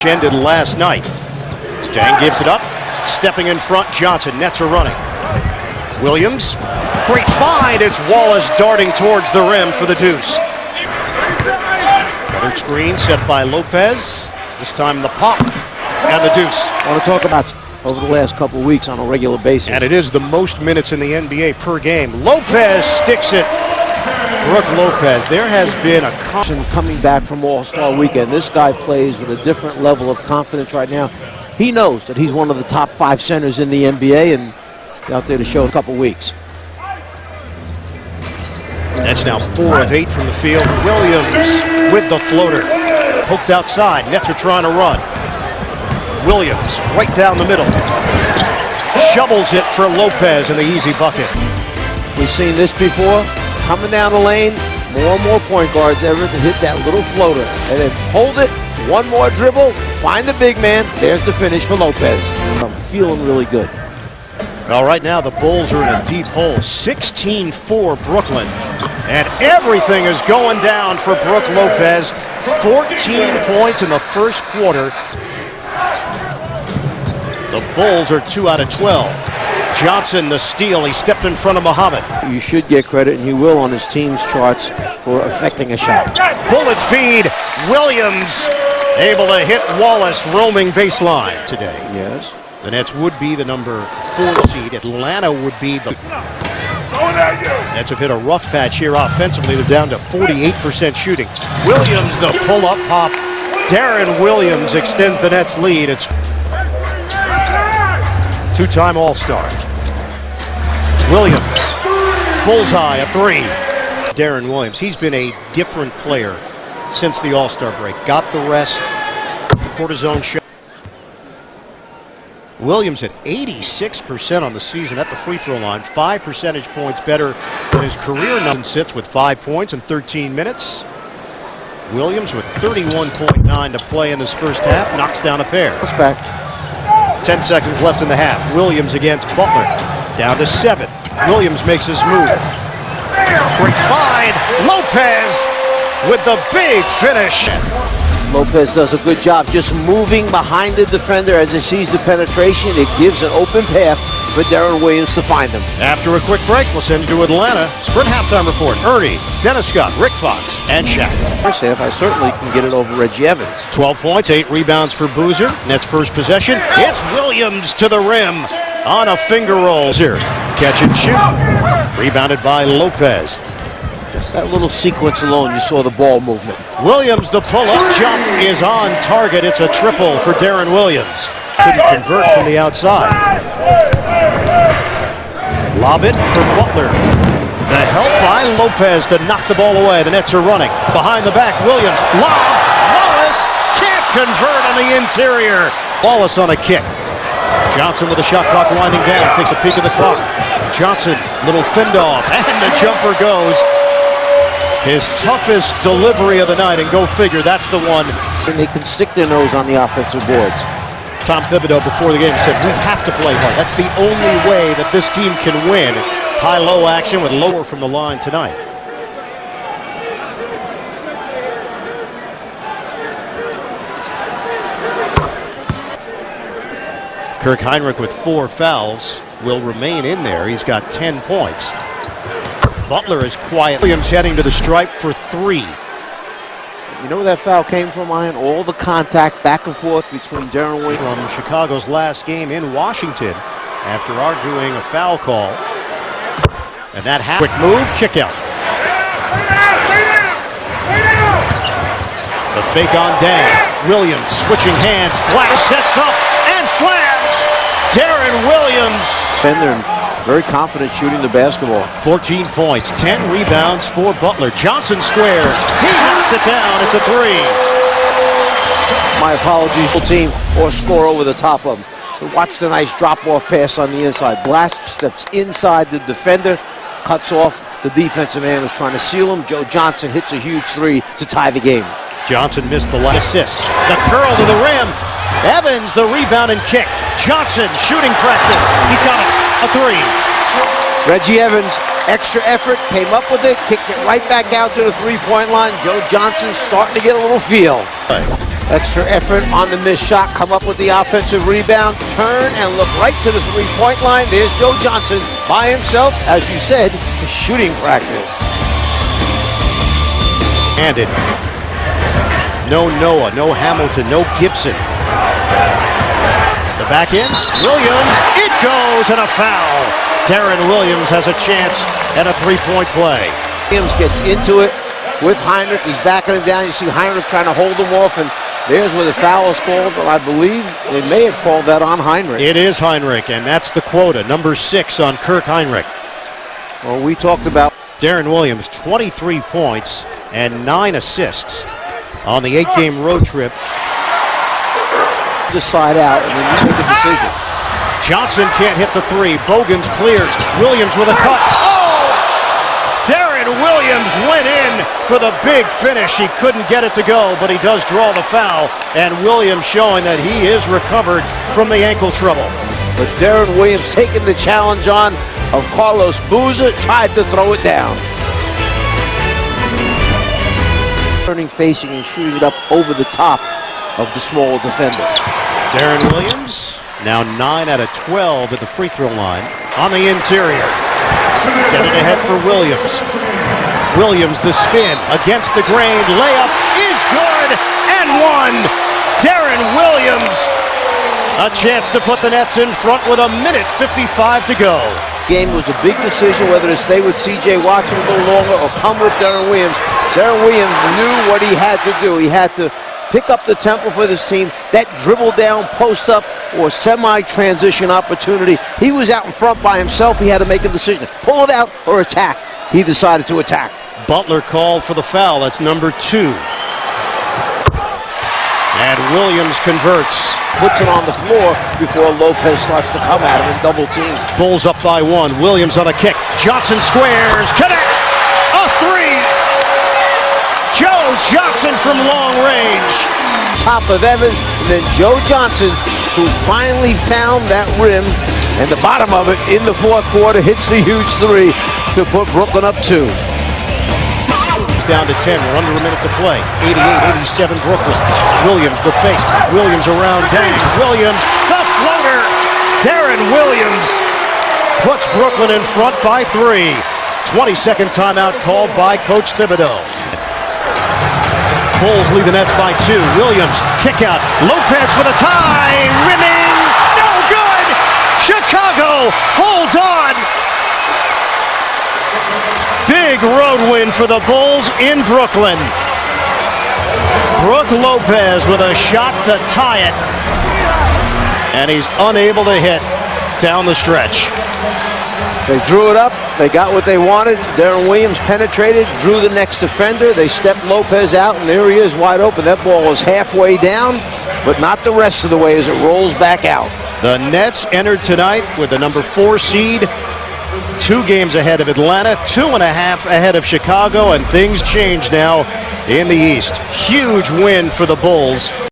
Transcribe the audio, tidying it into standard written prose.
Ended last night. Stang gives it up. Stepping in front, Johnson. Nets are running. Williams. Great find. It's Wallace darting towards the rim for the deuce. Another screen set by Lopez. This time the pop and the deuce. I want to talk about over the last couple of weeks on a regular basis. And it is the most minutes in the NBA per game. Lopez sticks it. Brook Lopez, there has been a coming back from All-Star Weekend. This guy plays with a different level of confidence right now. He knows that he's one of the top 5 centers in the NBA, and he's out there to show a couple weeks. That's now 4 of 8 from the field. Williams with the floater. Poked outside. Nets are trying to run. Williams right down the middle. Shovels it for Lopez in the easy bucket. We've seen this before. Coming down the lane, more and more point guards ever to hit that little floater. And then hold it, one more dribble, find the big man. There's the finish for Lopez. I'm feeling really good. Well, right now the Bulls are in a deep hole. 16-4 Brooklyn. And everything is going down for Brook Lopez. 14 points in the first quarter. The Bulls are 2 out of 12. Johnson, the steal. He stepped in front of Muhammad. You should get credit, and he will on his team's charts for affecting a shot. Bullet feed. Williams able to hit Wallace roaming baseline today. Yes. The Nets would be the number 4 seed. Atlanta would be the... Nets have hit a rough patch here offensively. They're down to 48% shooting. Williams, the pull-up pop. Deron Williams extends the Nets' lead. It's two-time All-Star. Williams, bullseye, a 3. Deron Williams, he's been a different player since the All-Star break. Got the rest, cortisone shot. Williams at 86% on the season at the free throw line, 5 percentage points better than his career number. Sits with 5 points in 13 minutes. Williams with 31.9 to play in this first half, knocks down a pair. Respect. 10 seconds left in the half. Williams against Butler. Down to 7. Williams makes his move. Great find. Lopez with the big finish. Lopez does a good job just moving behind the defender as he sees the penetration. It gives an open path for Deron Williams to find him. After a quick break, we'll send you to Atlanta. Sprint halftime report. Ernie, Dennis Scott, Rick Fox, and Shaq. First half, I certainly can get it over Reggie Evans. 12 points, 8 rebounds for Boozer. Nets first possession. It's Williams to the rim on a finger roll. Here, catch and shoot. Rebounded by Lopez. Just that little sequence alone, you saw the ball movement. Williams, the pull-up jump is on target. It's a triple for Deron Williams. Couldn't convert from the outside. Lob it for Butler. The help by Lopez to knock the ball away. The Nets are running. Behind the back, Williams. Lob. Wallace can't convert on the interior. Wallace on a kick. Johnson with the shot clock winding down. Takes a peek at the clock. Johnson, little fend off. And the jumper goes. His toughest delivery of the night, and go figure, that's the one. And they can stick their nose on the offensive boards. Tom Thibodeau before the game said, we have to play hard. That's the only way that this team can win. High-low action with lower from the line tonight. Kirk Heinrich with 4 fouls will remain in there. He's got 10 points. Butler is quiet. Williams heading to the stripe for 3. You know where that foul came from, Ian? All the contact back and forth between Deron Williams. From Chicago's last game in Washington after arguing a foul call. And that quick move, kick out. The fake on Dang. Williams switching hands. Black sets up and slams. Deron Williams. Defender, very confident shooting the basketball. 14 points, 10 rebounds for Butler. Johnson squares. He knocks it down. It's a 3. My apologies to the team or score over the top of them. So watch the nice drop-off pass on the inside. Blast steps inside the defender, cuts off the defensive man who's trying to seal him. Joe Johnson hits a huge 3 to tie the game. Johnson missed the last assist. The curl to the rim. Evans, the rebound and kick. Johnson, shooting practice. He's got a 3. Reggie Evans, extra effort, came up with it, kicked it right back out to the three-point line. Joe Johnson starting to get a little feel. Extra effort on the missed shot, come up with the offensive rebound, turn and look right to the three-point line. There's Joe Johnson by himself, as you said, shooting practice. Handed. No Noah, no Hamilton, no Gibson. The back end, Williams, it goes, and a foul. Deron Williams has a chance at a three-point play. Williams gets into it with Heinrich. He's backing him down. You see Heinrich trying to hold him off, and there's where the foul is called. I believe they may have called that on Heinrich. It is Heinrich, and that's the quota, number 6 on Kirk Heinrich. Well, we talked about Deron Williams, 23 points and 9 assists on the 8-game road trip. the side out, and then you make a decision. Johnson can't hit the three. Bogans clears. Williams with a cut. Oh! Deron Williams went in for the big finish. He couldn't get it to go, but he does draw the foul. And Williams showing that he is recovered from the ankle trouble. But Deron Williams taking the challenge on of Carlos Boozer, tried to throw it down. Turning, facing, and shooting it up over the top of the smaller defender. Deron Williams now 9 out of 12 at the free throw line on the interior. Get it ahead for Williams. Williams, the spin against the grain. Layup is good and one. Deron Williams, a chance to put the Nets in front with 1:55 to go. Game was a big decision whether to stay with C.J. Watson a little longer or come with Deron Williams. Deron Williams knew what he had to do. He had to pick up the tempo for this team. That dribble down, post up, or semi-transition opportunity. He was out in front by himself. He had to make a decision. Pull it out or attack. He decided to attack. Butler called for the foul. That's number 2. And Williams converts. Puts it on the floor before Lopez starts to come at him and double team. Bulls up by 1. Williams on a kick. Johnson squares. Connects. A 3. Joe Johnson from long range. Top of Evans, and then Joe Johnson, who finally found that rim, and the bottom of it in the fourth quarter hits the huge 3 to put Brooklyn up 2. Down to 10. We're under a minute to play. 88-87 Brooklyn. Williams the fake. Williams around Dang. Williams the floater. Deron Williams puts Brooklyn in front by 3. 22nd timeout called by Coach Thibodeau. Bulls lead the Nets by 2. Williams kick out. Lopez for the tie. Rimming. No good. Chicago holds on. Big road win for the Bulls in Brooklyn. Brook Lopez with a shot to tie it. And he's unable to hit down the stretch. They drew it up. They got what they wanted. Deron Williams penetrated, drew the next defender. They stepped Lopez out, and there he is wide open. That ball was halfway down, but not the rest of the way as it rolls back out. The Nets entered tonight with the number 4 seed. 2 games ahead of Atlanta, 2.5 ahead of Chicago, and things change now in the East. Huge win for the Bulls.